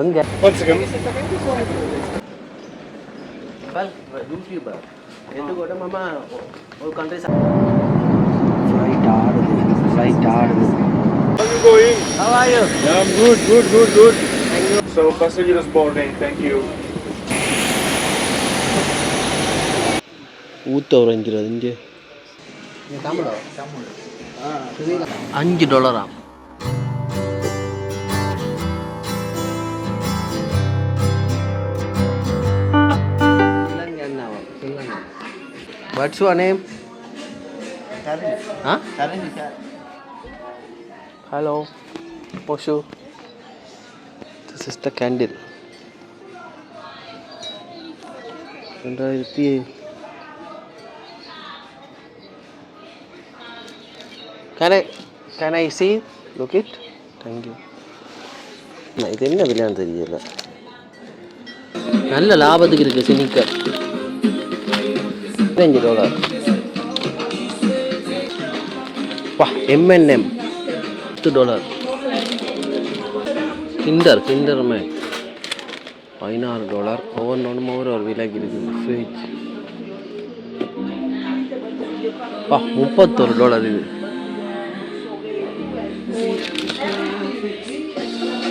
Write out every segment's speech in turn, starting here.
எங்கே One second. YouTuber எந்த கூட மாமா ஒரு கண்ட்ரி ஃப்ளைட் ஆடுது How are you going? How are you? Yeah, I'm good, good, good, good. Thank you. So passengers boarding. Thank you. ஊத்த உறைஞ்சிருது இங்கே $5 What's your name? Huh? Hello. Oshu. This is the candle. Can I see? Look it. Thank you. இது என்ன விலையான்னு தெரியல. நல்ல லாபத்துக்கு இருக்கு சினிக்கர். $5. வா M&M $10. Kinder மேக் $16. ஒவ்வொன்றும் ஒரு விலைக்கு இருக்குது. ஃப்ரிட்ஜ் வா $31 இது.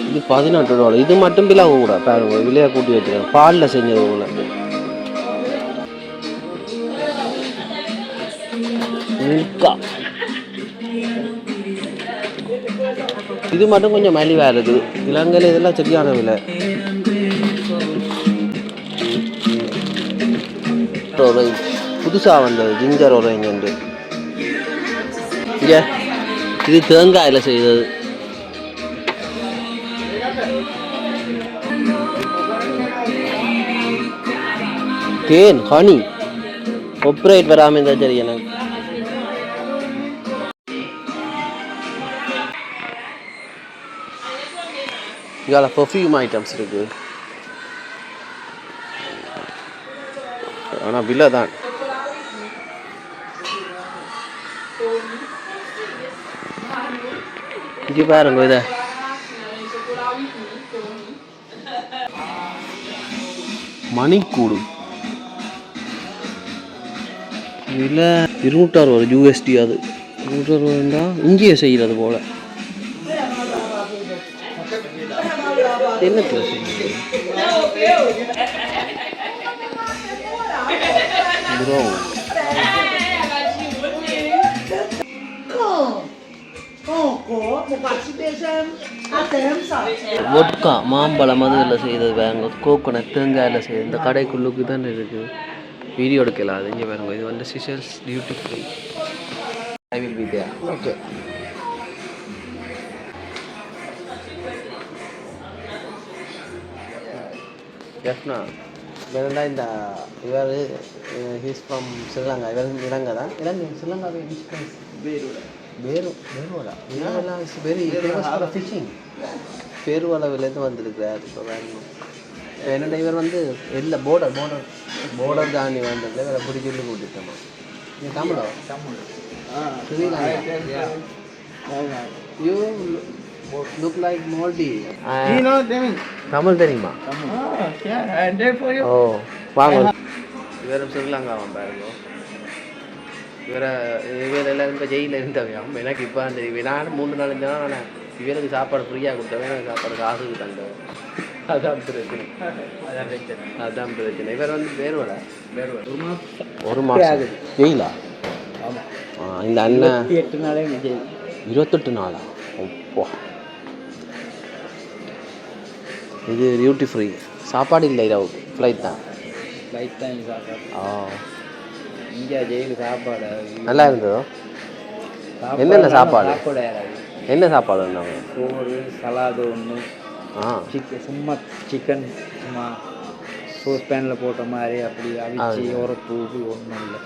இது $18. இது மட்டும் விலை கூட பாருங்க, விலையை கூட்டி வச்சுருக்கேன். பாலில் செஞ்சது போல. மில்கா இது மட்டும் கொஞ்சம் மலிவாக இருக்குது. இலங்கையில் இதெல்லாம் சரியான விலை. ஆரஞ்சு புதுசாக வந்தது, ஜிஞ்சர் ஆரஞ்சு. இங்கே இது தேங்காயில் செய்தது. தேன் ஹனி ஆப்ரேட் வராமல் இருந்தால் சரி. எனக்கு இங்கே பர்ஃப்யூம் ஐட்டம்ஸ் இருக்கு, ஆனால் விலை தான். இங்கே பாருங்க, இதை மணிக்கூடு விலை $260 USD. அது $260 இங்கேயே செய்கிறது போல. என்ன வோட்கா மாம்பழம் அதில் செய்தது வேங்க, கோகோனட் தேங்காயில் செய்யுது. இந்த கடைக்குள்ளுக்கு தான் இருக்குது. வீடியோ எடுக்கலாம். அது இங்கே வேறுங்க. இது வந்து Seychelles duty free. I will be there. Okay. எஃப்னா வேறா இந்த இவர் ஹீஸ் ஃப்ரம் ஸ்ரீலங்கா. இவர் இலங்கை தான். இலங்கை ஸ்ரீலங்காவே பேருவலா இதெல்லாம் வெரி ஃபேமஸ் ஃபார் ஃபிஷிங். பேருவலாவிலேருந்து வந்திருக்கிறார். இப்போ வேணும் என்னோட இவர் வந்து எல்லா போர்டர் தாண்டி வந்ததில் வேறு பிடிச்சி சொல்லி கூட்டிட்டோமா. நீ தமிழோ? You look like moldy. Tamil தெரியுமா? ஓ வாங்க. இவரும் ஸ்ரீலங்காவான் பாருங்க. இவர் எல்லாம் இப்போ ஜெயிலில் இருந்தவையாம். எனக்கு இப்போ தெரியும். நான் 3 நாள் இருந்தேன்னா நான் இவருக்கு சாப்பாடு ஃப்ரீயாக கொடுத்தவன், எனக்கு சாப்பாடு காசுக்கு தந்தேன். அதான் பிரச்சனை. இவர் வந்து பேருவலை 1 மாதம் ஜெயிலா? ஆமாம். இந்த அண்ணன் 28 நாளே ஜெயில். 28 நாளா? அப்பா. இது டியூட்டி ஃப்ரீ. சாப்பாடு இல்லை, இரவு ஃப்ளைட் தான். சாப்பாடு. இங்கே ஜெயிலு சாப்பாடு நல்லா இருந்ததோ? என்னென்ன சாப்பாடு? என்ன சாப்பாடு இருந்தாங்க? சோறு, சலாடு ஒன்று, சும்மா சிக்கன் சும்மா சோஸ் பேனில் போட்ட மாதிரி அப்படி அவிச்சு உரப்பு ஒன்றும் இல்லை.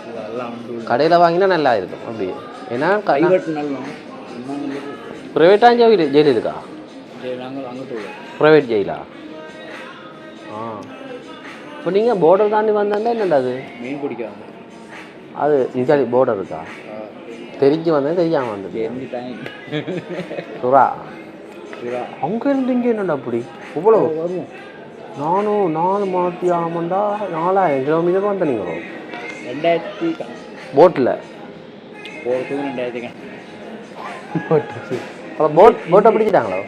இதெல்லாம் வந்து கடையில் வாங்கினா நல்லா இருக்கும். அப்படி ஏன்னா ப்ரைவேட் நல்லா ப்ரைவேட்டாக ஜெயில் இருக்கா? அங்கே ப்ரைவேட் ஜெயிலா? இப்போ நீங்கள் போர்டர் தாண்டி வந்தாண்டா என்னடா அது? மீன் பிடிக்காம அது இந்தியாவில் போர்டர் இருக்கா? தெரிஞ்சு வந்தது தெரியாமல் வந்தது. சுறா அங்கே இருந்து இங்கே என்னடா அப்படி இவ்வளோ வரும். நானும் 4 மாற்றி ஆமாண்டா 4000 கிலோமீட்டர் வந்த நீங்கள் 2000 போட்டில் போகிறதுக்கு 2000 அப்போ போட்டை பிடிச்சிட்டாங்களோ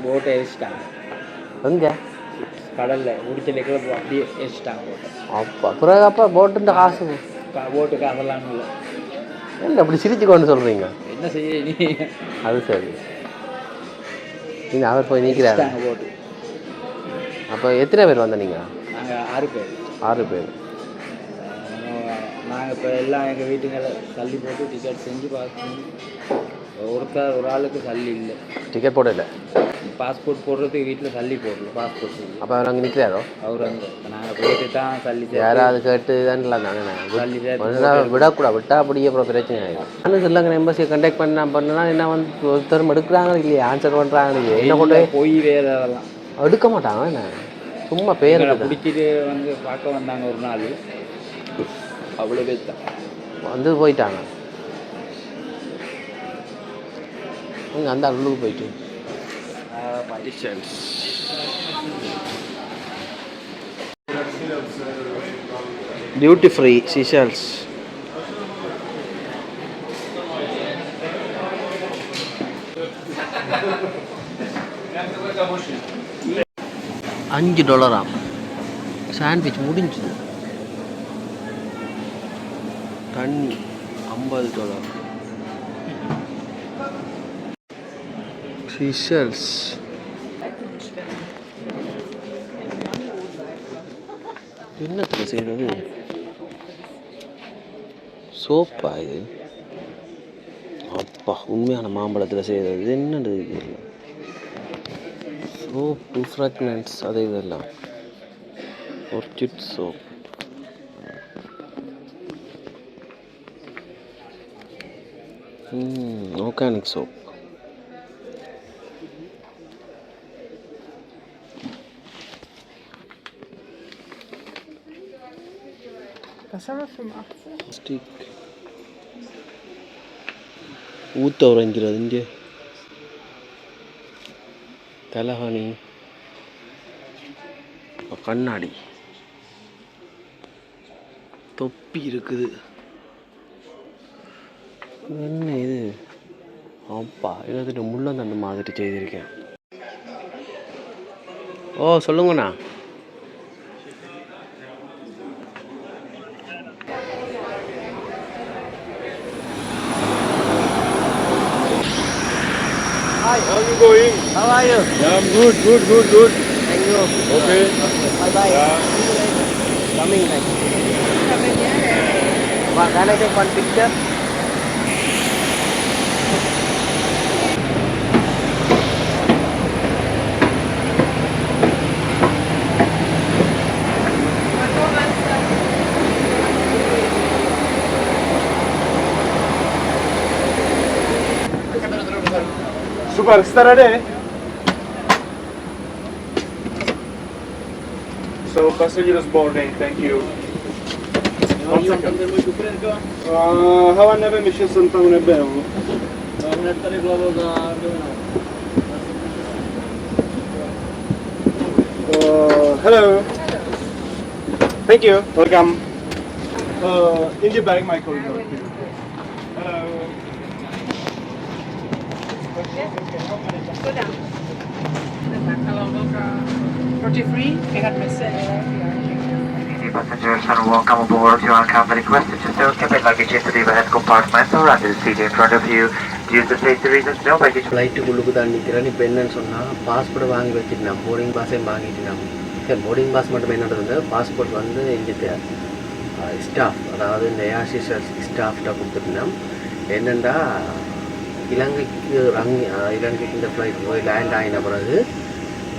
போட்டை எரிச்சிட்டாங்க. எங்கே கடலில் முடிச்சலைக்குள்ள அப்படியே எரிச்சிட்டாங்க போட்டை. பிறகு அப்போ போட்டுன்ற காசு போட்டு காசெல்லாம் இல்லை. இல்லை அப்படி சிரிச்சுக்கோன்னு சொல்கிறீங்க. என்ன செய்ய நீ? அது சரி. நீங்கள் அவர் போய் நிற்கிறாங்க போட்டு. அப்போ எத்தனை பேர் வந்த நீங்கள்? நாங்கள் 6 பேர். 6 பேர். நாங்கள் இப்போ எல்லாம் எங்கள் வீட்டுங்களை தள்ளி போட்டு டிக்கெட் செஞ்சு ஒரு ஆளுக்கு தள்ளி இல்லை. டிக்கெட் போடல. பாஸ்போர்ட் போடுறதுக்கு வீட்டில் தள்ளி போடல பாஸ்போர்ட். அப்போ அவர் அங்கே நிற்கிறாரோ? அவர் அங்கே நாங்கள் போயிட்டு தான் தள்ளி யாராவது கேட்டு தான் தானே தள்ளி விடக்கூடாது. விட்டால் அப்படியே அப்புறம் பிரச்சனை ஆகிடும். ஆனால் இல்லைங்க எம்பசியை கண்டெக்ட் பண்ணா என்ன வந்து ஒருத்தரும் எடுக்கிறாங்க இல்லையா, ஆன்சர் பண்ணுறாங்க இல்லையா, என்ன கொண்டு போய் வேறு அதெல்லாம் எடுக்க மாட்டாங்க. என்ன சும்மா பேர் பிடிச்சிட்டு வந்து பார்க்க வந்தாங்க ஒரு நாள். அவ்வளோ பேர் தான் வந்து போயிட்டாங்க. நீங்கள் அந்த உள்ளுக்கு போயிட்டு டியூட்டி ஃப்ரீ சீஷல்ஸ். $5 சாண்ட்விச் முடிஞ்சுது. தண்ணி $50. சீஷல்ஸ் என்னத்தில் செய்கிறது? சோப்பா இது? அப்பா உண்மையான மாம்பழத்தில் செய்கிறது. இது என்னது? இது சோப்பு ஃப்ராக்னன்ஸ் அது இதெல்லாம் orchid soap. Organic soap. Was haben wir 85? Stick ஊற்ற உறைஞ்சிறது இங்கே. தலகாணி, கண்ணாடி, தொப்பி இருக்குது. என்ன இது? அப்பா எல்லாத்துட்டு முள்ளந்தண்டு மாதிரி செய்திருக்கேன். ஓ சொல்லுங்கண்ணா. Hi, how are you going? How are you? Yeah, I'm good. Thank you. Okay. Bye. Yeah. Coming like. Can I take one picture? Super, ready? So, passengers boarding, thank you. Havanna mission Santa Unebeu. Hello. Thank you. Welcome. In the bag, my corridor. Hello. Go down. Hello, welcome. 43, I got my set. Passengers and welcome aboard. You are kindly requested to stow cabin luggage into the overhead compartment or under the seat in front of you. Due to safety reasons, no baggage. ஃப்ளைட்டுக்குள்ளுக்கு தான் நிற்கிறேன். இப்போ என்னன்னு சொன்னால் பாஸ்போர்ட்டை வாங்கி வச்சுட்டேன். Boarding பாஸையும் வாங்கிட்டேன். சரி போர்டிங் பாஸ் மட்டும் என்ன இருந்தது, பாஸ்போர்ட் வந்து இங்கே ஸ்டாஃப், அதாவது இந்த ஏர்சிஸ்டர் ஸ்டாஃப்கிட்ட கொடுத்துட்டேன். என்னென்னா இலங்கைக்கு இந்த ஃப்ளைட் போய் லேண்ட் ஆகின பிறகு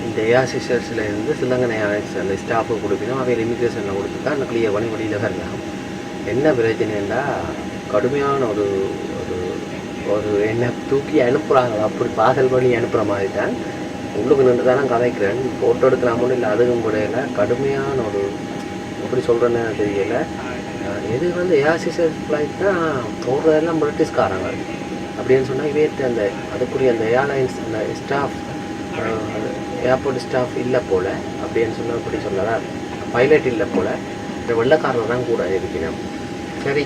இந்த ஏர்சிஸ்டர்ஸ்லேருந்து சிலங்கனை அந்த ஸ்டாஃபை கொடுக்கணும். அவையில் இமிக்ரேஷனில் கொடுத்து தான் அந்த கிளியர் பண்ணி வெளியில் வரலாம். என்ன பிரச்சனைன்னா கடுமையான ஒரு ஒரு ஒரு என்னை தூக்கி அனுப்புகிறாங்க. அப்படி பாசல் பண்ணி அனுப்புகிற மாதிரி தான். உள்ளுக்கு நின்று தான் நான் கதைக்கிறேன். ஃபோட்டோ எடுக்கலாமோ இல்லை அதுவும் முடியல. கடுமையான ஒரு எப்படி சொல்கிறேன்னு தெரியலை. இது வந்து ஏர்சிஸ்டர் ஃப்ளைட் தான் போடுறதெல்லாம் பிரிட்டிஷ்காரங்க அப்படின்னு சொன்னால் இவே அந்த அதுக்குரிய அந்த ஏர்லைன்ஸ் அந்த ஸ்டாஃப் ஏர்போர்ட் ஸ்டாஃப் இல்லை போல் அப்படின்னு சொல்ல அப்படி சொல்லலாம். பைலட் இல்லை போல், இந்த வெள்ளைக்காரர் தான் கூட இருக்கணும். சரி,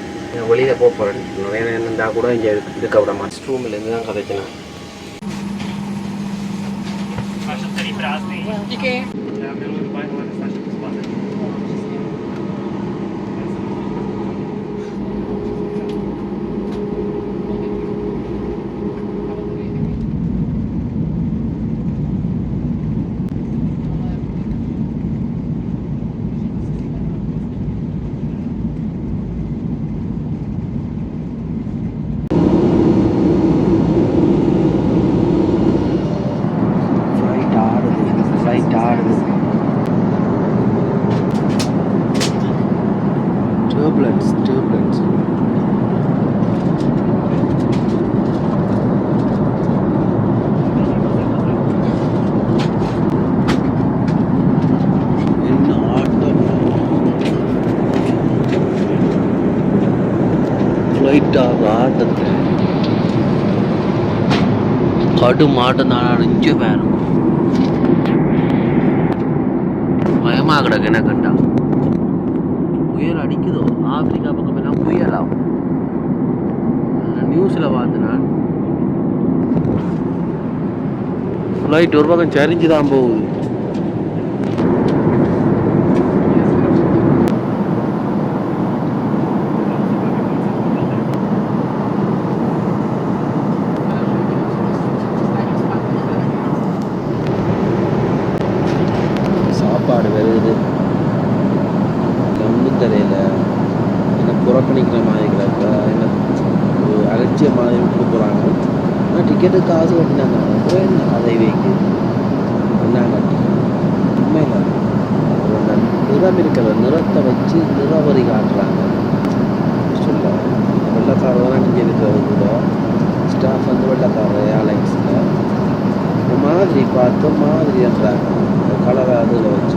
வெளியில் போக போகிறேன். நிறைய இருந்தால் கூட இங்கே இருக்க விட மாட்டேன். ரூம்லேருந்து தான் கதைச்சினேன். Díky. ஃப்ளைட் ஆடுது. டர்புலன்ஸ் என்ன ஆட்டம். ஃப்ளைட் ஆட்டது கடும் ஆட்டம் தான். அடிஞ்சு பேரும் பயமாக கிடக்கு. என்ன கண்டா புயல் அடிக்குதோ, ஆப்பிரிக்கா பக்கம் எல்லாம் புயலாகும். நியூஸில் பார்த்து நான் ஃப்ளைட் ஒரு பக்கம் சரிஞ்சு தான் போகுது. சாப்பாடு வருது, ஒன்றும் தெரியல. என்ன புறக்கணிக்கிற மாதிரி கிடக்க, என்ன ஒரு அலட்சிய மாதிரி விட்டு போகிறாங்க. ஆனால் டிக்கெட்டு காசு கட்டினாங்க. அப்புறம் என்ன அதை வைக்கு என்ன கட்டி உண்மையில் நிறம் இருக்கிற நிறத்தை வச்சு நிறவரி காட்டுறாங்க. சொல்ல வெள்ளைக்காரர் தான் இங்கே இருக்கிறது கூட ஸ்டாஃப் வந்து வெள்ளைக்காரர் ஏர்லைன்ஸில் இந்த மாதிரி பார்த்து மாதிரி என்றாங்க. கலரை அதில் வச்சு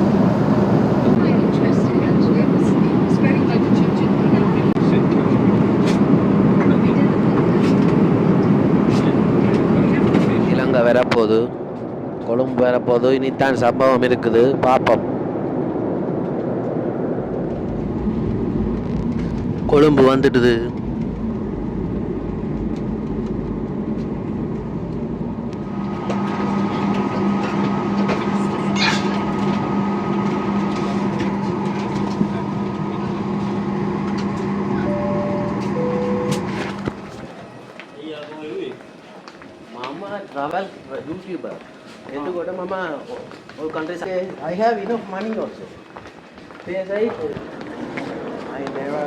இலங்கை வரப்போகுது, கொழும்பு வரப்போகுது. இனித்தான் சம்பவம் இருக்குது, பார்ப்போம். கொழும்பு வந்துட்டுது. Mama travel YouTuber. Itu kota mama all countries. I have enough money also. Yes, I never.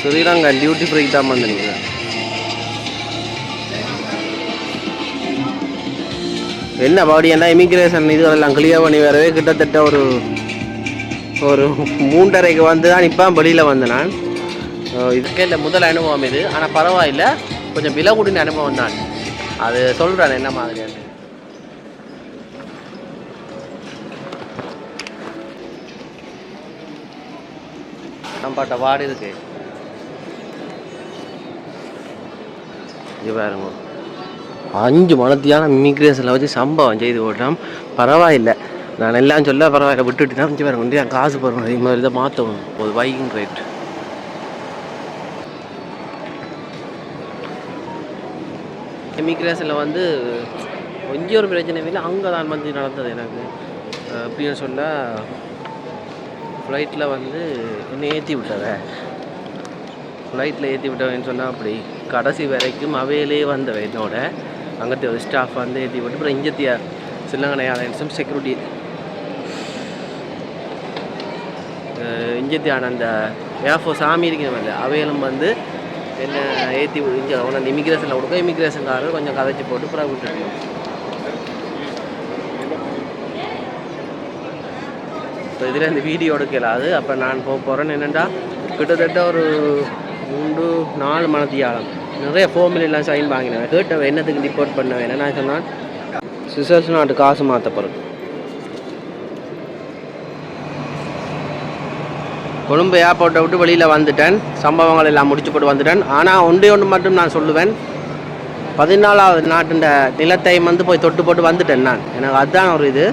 Sri Lanka duty free தான் வந்துருக்கீங்க. என்ன பாடி என்ன இமிக்ரேஷன் இதெல்லாம் கிளியர் பண்ணி வரவே கிட்டத்தட்ட ஒரு 3:30க்கு வந்து தான் இப்போ வெளியில் வந்தேன் நான். இதுக்கே இல்லை முதல் அனுபவம் இது. ஆனால் பரவாயில்லை, கொஞ்சம் விலை கூடின அனுபவம் தான். அது சொல்கிறேன் என்ன மாதிரியான. நம்பாட்ட வாடி இருக்கு. இது பாருங்க, 5 மணத்தியான இமிக்ரேஷனில் வச்சு சம்பவம் செய்து போட்டோம். பரவாயில்லை, நான் எல்லாம் சொல்ல பரவாயில்ல விட்டுட்டு தான் வச்சு பாருங்க. என் காசு போடணும், அதே மாதிரி தான் மாற்றணும். ஒரு பைக்கிங் ரேட் இமிக்ரேஷனில் வந்து கொஞ்சம் ஒரு பிரச்சனை இல்லை. அங்கே தான் வந்து நடந்தது எனக்கு. அப்படின்னு சொல்ல ஃப்ளைட்டில் வந்து என்னை ஏற்றி விட்டவ, ஃப்ளைட்டில் ஏற்றி விட்டவன்னு சொன்னால் அப்படி கடைசி வரைக்கும் அவையிலே வந்தவ என்னோட. அங்கே ஒரு ஸ்டாஃப் வந்து ஏற்றி விட்டு அப்புறம் இஞ்சத்தியா ஸ்ரீலங்கா ஏர்லைன்ஸும் செக்யூரிட்டி இஞ்சத்தியான அந்த ஏர்ஃபோர்ஸ் ஆமி இருக்கிறவங்க அவையிலும் வந்து என்ன ஏற்றி இங்கே அவனை அந்த இமிக்ரேஷனில் கொடுக்க இமிக்ரேஷன்காரர் கொஞ்சம் கதைச்சி போட்டு அப்புறம் விட்டுருக்கோம். இப்போ இதில் இந்த வீடியோ எடுக்கலாது. அப்போ நான் போக போகிறேன்னு என்னென்னா கிட்டத்தட்ட ஒரு 3-4 மணத்தியாலம் நிறைய ஃபோமிலாம் சைன் வாங்கினேன். கேட்டவன் என்னத்துக்கு ரிப்போர்ட் பண்ண வேணும். நான் சொன்னான் சிசர்ஸ் நாட்டு காசு மாற்ற பிறகு கொழும்பு ஏர்போர்ட்டை விட்டு வெளியில் வந்துட்டேன், சம்பவங்கள் எல்லாம் முடிச்சு போட்டு வந்துட்டேன். ஆனால் ஒன்று மட்டும் நான் சொல்லுவேன், 14வது நாட்டின் நிலத்தை வந்து போய் தொட்டு போட்டு வந்துட்டேன் நான். எனக்கு அதுதான் ஒரு இது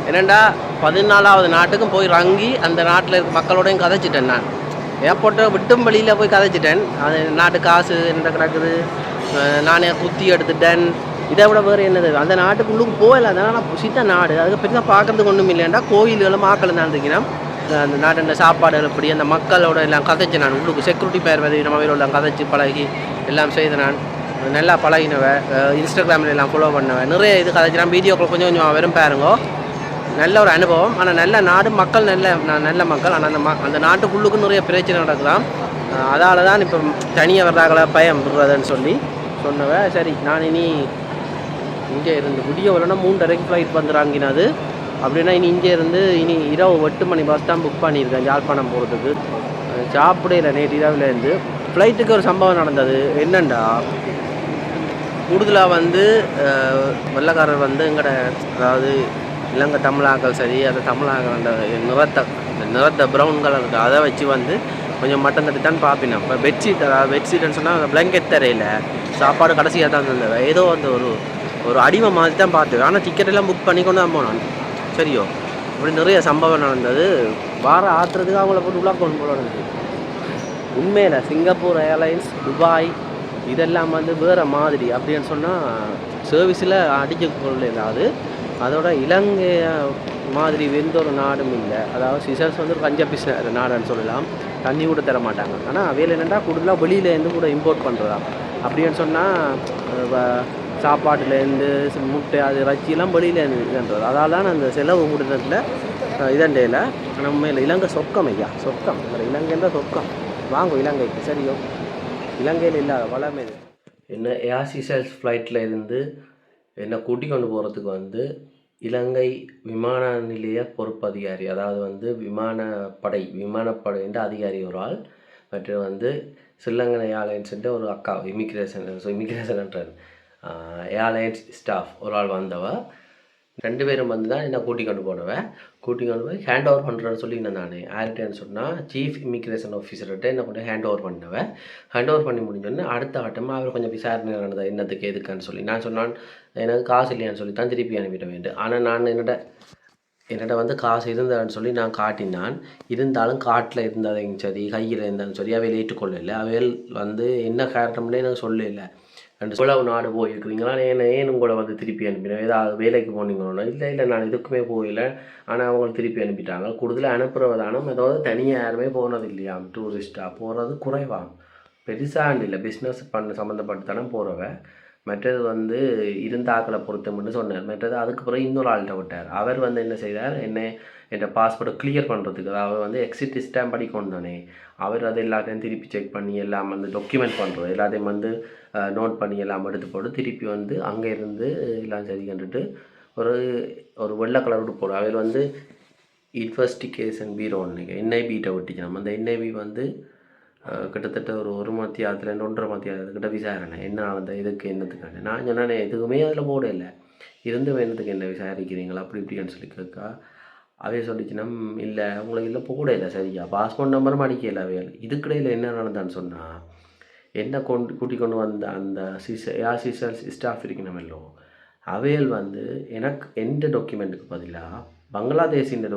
என்னென்னா 14வது நாட்டுக்கும் போய் ரங்கி அந்த நாட்டில் இருக்க மக்களோடையும் கதைச்சிட்டேன் நான். ஏர்போர்ட்டை விட்டும் வெளியில் போய் கதைச்சிட்டேன். அது நாட்டு காசு என்ன கிடக்குது, நானே குத்தி எடுத்துட்டேன். இதை விட வேறு என்னது, அந்த நாட்டுக்குள்ளுக்கு போகல. அதனால் சின்ன நாடு, அதுக்கு பெருசாக பார்க்குறதுக்கு ஒன்றும் இல்லைண்டா, கோயில்களும் மாக்கள் தான் இருந்துக்கினா அந்த நாட்டில் சாப்பாடுகள் எப்படி அந்த மக்களோட எல்லாம் கதைச்சு நான் உள்ளுக்கு செக்யூரிட்டி பேர் வந்து நம்ம எல்லாம் கதைச்சி பழகி எல்லாம் செய்த நான் நல்லா பழகினவன். இன்ஸ்டாகிராமில் எல்லாம் ஃபாலோ பண்ணுவேன், நிறைய இது கதைச்சு நான் வீடியோக்கள் கொஞ்சம் கொஞ்சம் வெறும் பாருங்கோ. நல்ல ஒரு அனுபவம். ஆனால் நல்ல நாடு, மக்கள் நல்ல மக்கள். ஆனால் அந்த நாட்டுக்குள்ளுக்கு நிறைய பிரச்சனை நடக்கலாம். அதால் தான் இப்போ தனியாக வர்றாங்களா பயம் விடுறதுன்னு சொல்லி சொன்னவன். சரி, நான் இனி இங்கே இருந்து விடிய வரலன்னா 3:30க்கு ஃப்ளைட் வந்துடுறாங்கினது. அப்படின்னா இங்கே இருந்து இனி இரவு 8 மணி பஸ் தான் புக் பண்ணியிருக்கேன் யாழ்ப்பாணம் போகிறதுக்கு. சாப்பிடையில நேற்று இரவுலேருந்து ஃப்ளைட்டுக்கு ஒரு சம்பவம் நடந்தது. என்னண்டா, கூடுதலாக வந்து வெள்ளைக்காரர் வந்து எங்கட அதாவது இலங்கை தமிழாக்கள் சரி, அந்த தமிழாக்கள் அந்த நிறத்த ப்ரௌன் கலர் இருக்குது, அதை வச்சு வந்து கொஞ்சம் மட்டன் தட்டி தான் பார்ப்பினோம். இப்போ பெட்ஷீட், அதாவது பெட்ஷீட்னு சொன்னால் அந்த பிளாங்கெட் தரையில் சாப்பாடு கடைசியாக தான் இருந்தது. ஏதோ அந்த ஒரு அடிமை மாதிரி தான் பார்த்து. ஆனால் டிக்கெட் எல்லாம் புக் பண்ணி கொண்டு தான் போனோம். சரியோ, இப்படி நிறைய சம்பவம் நடந்தது. வார ஆற்றுறதுக்கு அவங்கள போட்டு உள்ளாக கொண்டு போல இருந்துச்சு. உண்மையில் சிங்கப்பூர் ஏர்லைன்ஸ், துபாய் இதெல்லாம் வந்து வேறு மாதிரி. அப்படின்னு சொன்னால் சர்வீஸில் அடிக்க கொள்ள இல்லாது. அதோட இலங்கை மாதிரி எந்த ஒரு நாடும் இல்லை. அதாவது சிசர்ஸ் வந்து ஒரு கஞ்சப்பிஸ் நாடுன்னு சொல்லலாம். தண்ணி கூட தர மாட்டாங்க. ஆனால் அவையில் என்னென்னா கூடுதலாக வெளியிலேருந்து கூட இம்போர்ட் பண்ணுறதா. அப்படின்னு சொன்னால் சாப்பாட்டுலேருந்து முட்டை அது இறைச்சியெல்லாம் வெளியிலேருந்து இதுன்றது. அதால் தான் அந்த செலவு கூடுதலில் இதண்டையில் நம்ம இலங்கை சொக்கம் ஐயா, சொக்கம் இலங்கைன்ற சொக்கம். வாங்கும் இலங்கைக்கு சரியோ, இலங்கையில் இல்லாத வளமே இது. என்ன ஏர் சிசர்ஸ் ஃப்ளைட்டில் இருந்து என்னை கூட்டிக் கொண்டு போகிறதுக்கு வந்து இலங்கை விமான நிலைய பொறுப்பு அதிகாரி, அதாவது வந்து விமானப்படைன்ற அதிகாரி ஒரு ஆள், மற்றும் வந்து ஸ்ரீலங்கன் ஏர்லைன்ஸுன்ற ஒரு அக்கா, இமிக்ரேஷன்ன்ற ஏர்லைன்ஸ் ஸ்டாஃப் ஒரு ஆள் வந்தவ. 2 பேரும் வந்து தான் என்ன கூட்டிக் கொண்டு போய் ஹேண்ட் ஓவர் பண்ணுறேன்னு சொல்லி நான் யார்கிட்டேன்னு சொன்னால் சீஃப் இமிக்ரேஷன் ஆஃபீஸர்கிட்ட என்ன கொண்டு ஹேண்ட் ஓவர் பண்ணவன். ஹேண்ட் ஓவர் பண்ணி முடிஞ்சோடனே அடுத்த ஆட்டமாக அவர் கொஞ்சம் விசாரணை நடந்தது, என்னத்துக்கு எதுக்கான்னு சொல்லி. நான் சொன்னான் எனக்கு காசு இல்லையான்னு சொல்லி தான் திருப்பி அனுப்பிட வேண்டும். ஆனால் நான் என்னோட வந்து காசு இருந்ததுன்னு சொல்லி நான் காட்டினான். இருந்தாலும் காட்டில் இருந்ததையும் சரி, கையில் இருந்தாலும் சரி, அவையில் ஏற்றுக்கொள்ளலை. அவையில் வந்து என்ன காரணம்னே எனக்கு சொல்லலை. இவ்வளவு நாடு போயிருக்கிறீங்களா, ஏன் உங்களை வந்து திருப்பி அனுப்பினேன், ஏதாவது வேலைக்கு போனீங்களோ? இல்லை நான் இதுக்குமே போகலை, ஆனால் அவங்க திருப்பி அனுப்பிட்டாங்க. கூடுதலாக அனுப்புகிறதானும் ஏதாவது தனியாக யாருமே போனது இல்லையாம். டூரிஸ்ட்டாக போகிறது குறைவாம், பெருசாண்டு இல்லை, பிஸ்னஸ் சம்மந்தப்பட்டு தானே போகிறவ. மற்றது வந்து இருந்தாக்களை பொறுத்தம்னு சொன்னார். மற்றது அதுக்கு பிறகு இன்னொரு ஆள்கிட்ட விட்டார். அவர் வந்து என்ன செய்தார், என் பாஸ்போர்ட்டை கிளியர் பண்ணுறதுக்கு, அதாவது வந்து எக்ஸிட் ஸ்டாம்ப் அடிக்கணும் தானே, அவர் அது எல்லாத்தையும் திருப்பி செக் பண்ணி எல்லாம் வந்து டாக்குமெண்ட் பண்ணுறது எல்லாத்தையும் வந்து நோட் பண்ணி எல்லாம் எடுத்து போட்டு திருப்பி வந்து அங்கே இருந்து எல்லாம் சரி கண்டுட்டு ஒரு வெள்ளை கலர் விட்டு போடுவோம். அவர் வந்து இன்வெஸ்டிகேஷன் பீரோன்னு என்ஐபிகிட்ட விட்டுச்சு. நம்ம அந்த என்ஐபி வந்து கிட்டத்தட்ட ஒரு மத்தியாரத்துலேருந்து 1.5 மத்தியாரத்துக்கிட்ட விசாரணை என்ன அந்த இதுக்கு என்னத்துக்கான. நான் சொன்னேன் எதுக்குமே அதில் போட இல்லை, இருந்து வேணுத்துக்கு என்ன விசாரிக்கிறீங்களா அப்படி இப்படின்னு சொல்லி கேட்கா. அவைய சொல்லிச்சுன்னா இல்லை உங்களுக்கு இல்லை போட இல்லை சரியா, பாஸ்போர்ட் நம்பரும் அடிக்கல. அவையல் இதுக்கிடையில் என்ன நடந்தான்னு சொன்னால், என்ன கூட்டிக் கொண்டு வந்த அந்த ஏர் சிசர்ஸ் ஸ்டாஃப் இருக்கணுமல்லோ, அவையல் வந்து எனக்கு எந்த டாக்குமெண்ட்டுக்கு பதிலாக பங்களாதேசின்னு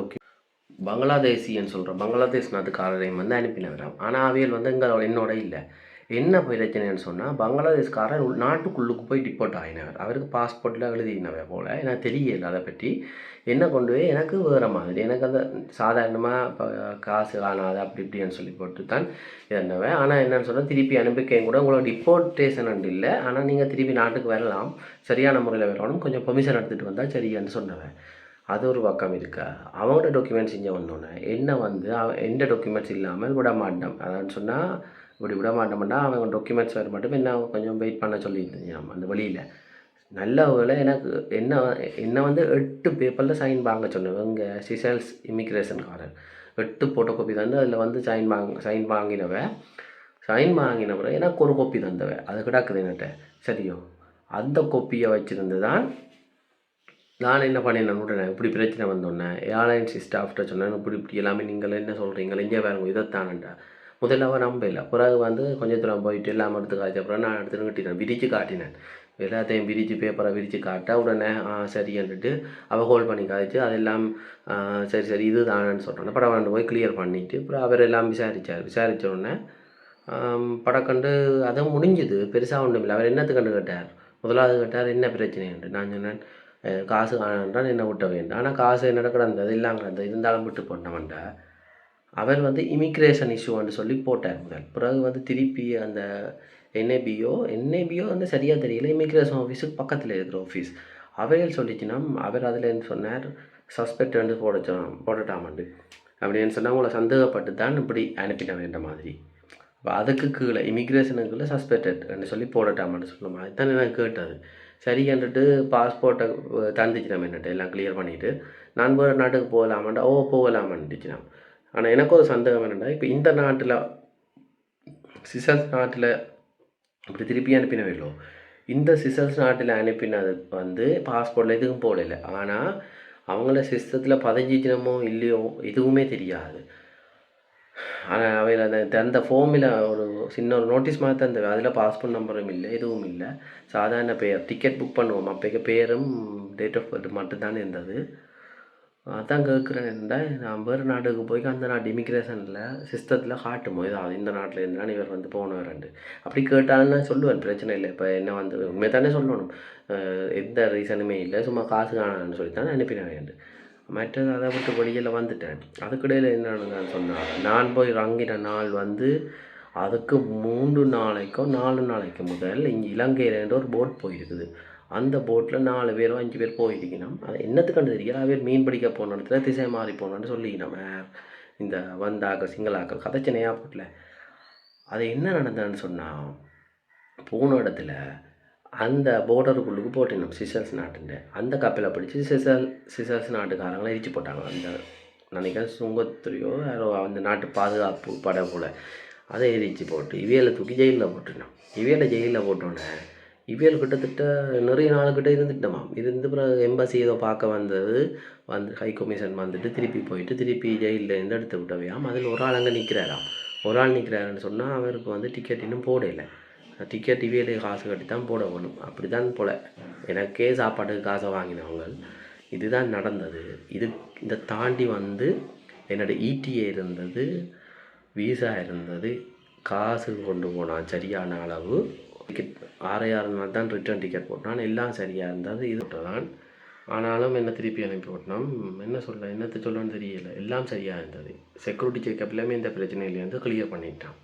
சொல்கிறேன், பங்களாதேஷ் நாட்டுக்காரரையும் வந்து அனுப்பினவராம். ஆனால் அவையல் வந்து என்னோட இல்லை. என்ன பிரச்சனைன்னு சொன்னால், பங்களாதேஷ்காரர் நாட்டுக்குள்ளுக்கு போய் டிப்போர்ட் ஆகினவர். அவருக்கு பாஸ்போர்ட்டில் எழுதினவை போல் எனக்கு தெரியல. அதை பற்றி என்ன கொண்டு போய் எனக்கு வேறு மாதிரி, எனக்கு அந்த சாதாரணமாக இப்போ காசு காணாது அப்படி இப்படின்னு சொல்லி போட்டு தான் இருந்தவன். ஆனால் என்னென்னு சொன்னால், திருப்பி அனுப்பிக்கையும் கூட உங்களோட டிப்போர்ட்டேஷன் இல்லை, ஆனால் நீங்கள் திருப்பி நாட்டுக்கு வரலாம், சரியான முறையில் வரணும், கொஞ்சம் பெர்மிஷன் எடுத்துகிட்டு வந்தால் சரியான்னு சொன்னவன். அது ஒரு பக்கம் இருக்கா. அவங்களோட டாக்குமெண்ட்ஸ் இங்கே வந்தோன்னே என்ன வந்து எந்த டாக்குமெண்ட்ஸ் இல்லாமல் விட மாட்டோம். அதான்னு சொன்னால் இப்படி விட மாட்டோம்னா அவங்க டாக்குமெண்ட்ஸ் வர மட்டும் என்ன கொஞ்சம் வெயிட் பண்ண சொல்லியிருந்தேன் நம்ம அந்த வழியில். நல்ல வேலை எனக்கு என்ன வந்து 8 பேப்பரில் சைன் வாங்க சொன்னேன். இங்கே சிசல்ஸ் இமிக்ரேஷன்காரர் 8 ஃபோட்டோ காப்பி தந்து அதில் வந்து சைன் வாங்கினவரை எனக்கு ஒரு காப்பி தந்தவன் அது கிடக்குது என்கிட்ட. சரியோ, அந்த காப்பியை வச்சுருந்து தான் நான் என்ன பண்ணினேன் விட்டேன், இப்படி பிரச்சனை வந்தோடனே ஏர்லைன்ஸ் ஸ்டாஃப்ட்ட சொன்னேன், இப்படி எல்லாமே நீங்கள் என்ன சொல்கிறீங்க, இங்கே வேறு இதைத்தானண்டா. முதல்ல அவன் நம்பல, பிறகு வந்து கொஞ்சம் தூரம் போயிட்டு எல்லாம் எடுத்து காய்ச்ச அப்புறம் நான் எடுத்து கட்டினேன், விரித்து காட்டினேன். எல்லாத்தையும் விரித்து பேப்பரை விரித்து காட்ட உடனே சரின்னுட்டு அவள் ஹோல்ட் பண்ணி காய்ச்சி அதெல்லாம் சரி இது தானேன்னு சொல்கிறேன். அப்புறம் அவன் போய் கிளியர் பண்ணிவிட்டு அப்புறம் அவர் எல்லாம் விசாரித்த உடனே படக்கண்டு அதுவும் முடிஞ்சுது, பெருசாக ஒன்றும் இல்லை. அவர் என்னத்துக்கு கண்டு கேட்டார், முதலாவது கேட்டார் என்ன பிரச்சனைன்ட்டு. நான் சொன்னேன் காசு காணான்றான், என்ன விட்ட வேண்டாம், ஆனால் காசு என்னோட கிடந்தது எல்லாம் கிடந்தது, இருந்தாலும் விட்டு போனவன்ட்ட. அவர் வந்து இமிக்ரேஷன் இஷ்யூன்னு சொல்லி போட்டார் முதல். பிறகு வந்து திருப்பி அந்த என்ஏபியோ வந்து சரியாக தெரியல, இமிக்ரேஷன் ஆஃபீஸுக்கு பக்கத்தில் இருக்கிற ஆஃபீஸ் அவைகள் சொல்லிச்சுன்னா அவர் அதில் என்ன சொன்னார், சஸ்பெக்ட் வந்து போடட்டாமண்டு அப்படின்னு சொன்னால் உங்களை சந்தேகப்பட்டு தான் இப்படி அனுப்பின வேண்ட மாதிரி. அப்போ அதுக்கு கீழே இமிக்ரேஷனுக்குள்ளே சஸ்பெக்டட்னு சொல்லி போடட்டாமன்னு சொல்லுமா. அதுதான் எனக்கு கேட்டது. சரி என்றிட்டு பாஸ்போர்ட்டை தந்துச்சு நம்ம என்னட்டு எல்லாம் கிளியர் பண்ணிவிட்டு நான் வேறு நாட்டுக்கு போகலாமாண்டா. போகலாமான்ட்டுச்சு நான். ஆனால் எனக்கு ஒரு சந்தேகம் என்னென்னா, இப்போ இந்த நாட்டில் சிசல்ஸ் நாட்டில் அப்படி திருப்பி அனுப்பினவில்லோ, இந்த சிசல்ஸ் நாட்டில் அனுப்பினது வந்து பாஸ்போர்ட்டில் எதுவும் போடலை. ஆனால் அவங்கள சிஸ்டத்தில் பதிஞ்சிச்சினமோ இல்லையோ எதுவுமே தெரியாது. ஆனால் அவையில் அந்த தந்த ஃபோமில் ஒரு சின்ன ஒரு நோட்டீஸ் மாதிரி தந்தது, அதில் பாஸ்போர்ட் நம்பரும் இல்லை எதுவும் இல்லை, சாதாரண பேர். டிக்கெட் புக் பண்ணுவோம் அப்போக்கு பேரும் டேட் ஆஃப் பர்த் மட்டும்தானே இருந்தது. அதான் கேட்குறேன்டா, நான் வேறு நாட்டுக்கு போய் அந்த நாட்டு இமிக்ரேஷனில் சிஸ்டத்தில் காட்டுமோ இதாவது இந்த நாட்டில் இருந்தாலும் இவர் வந்து போனவரண்டு அப்படி கேட்டாலும் நான் சொல்லுவேன், பிரச்சனை இல்லை. இப்போ என்ன வந்து உண்மை தானே சொல்லணும், எந்த ரீசனுமே இல்லை, சும்மா காசு காணான்னு சொல்லித்தானே அனுப்பினேன். மற்றது அதை விட்டு வெளியில் வந்துட்டேன். அதுக்கிடையில் என்னென்னு நான் சொன்னேன், நான் போய் இறங்கின நாள் வந்து அதுக்கு 3 நாளைக்கோ 4 நாளைக்கு முதல் இங்கே இலங்கையிலேருந்து ஒரு போட் போயிருக்குது. அந்த போட்டில் 4 பேரோ 5 பேர் போயிருக்கணும். அது என்னத்துக்கு தெரியல, அவர் மீன் பிடிக்க போன இடத்துல திசை மாறி போனான்னு சொல்லிக்கணும். இந்த வந்தாக்கள் சிங்களாக்கள் கதைச்சனையா போட்டில் அது என்ன நடந்ததுன்னு சொன்னால், போன இடத்துல அந்த போர்டருக்குள்ளுக்கு போட்டினோம் சிசல்ஸ் நாட்டுன்ற அந்த கப்பலை பிடிச்சி சிசல்ஸ் நாட்டுக்காரங்களை எரிச்சு போட்டாங்க. அந்த நினைக்கிறேன் சுங்கத்துறையோ யாரோ அந்த நாட்டு பாதுகாப்பு படம் போல் அதை எரிச்சு போட்டு இவியலை தூக்கி ஜெயிலில் போட்டுனோம். இவியலை ஜெயிலில் போட்டோன்னே இவியல் கிட்டத்தட்ட நிறைய நாளுக்கிட்ட இருந்துட்டோமாம். இருந்து அப்புறம் எம்பசி ஏதோ பார்க்க வந்தது, வந்து ஹை கமிஷன் வந்துட்டு திருப்பி போயிட்டு திருப்பி ஜெயிலில் இருந்து எடுத்து விட்டவையாம். அதில் ஒரு ஆள் அங்கே நிற்கிறாராம். ஒரு ஆள் நிற்கிறாருன்னு சொன்னால் அவருக்கு வந்து டிக்கெட் இன்னும் போடலை. டிக்கெட் இவியலே காசு கட்டி தான் போட வேணும். அப்படி தான் போல் எனக்கே சாப்பாட்டுக்கு காசை வாங்கினவங்க. இதுதான் நடந்தது. இதை தாண்டி வந்து என்னோடய இடிஏ இருந்தது, வீசா இருந்தது, காசு கொண்டு போனான் சரியான அளவு. டிக்கெட் 6 நாள் தான் ரிட்டர்ன் டிக்கெட் போட்டான், எல்லாம் சரியாக இருந்தது. இது தான் ஆனாலும் என்ன திருப்பி அனுப்பி விட்டோம். என்னத்தை சொல்லணும்னு தெரியலை, எல்லாம் சரியாக இருந்தது. செக்யூரிட்டி செக்கப்லேயுமே இந்த பிரச்சனையிலேருந்து கிளியர் பண்ணிட்டான்.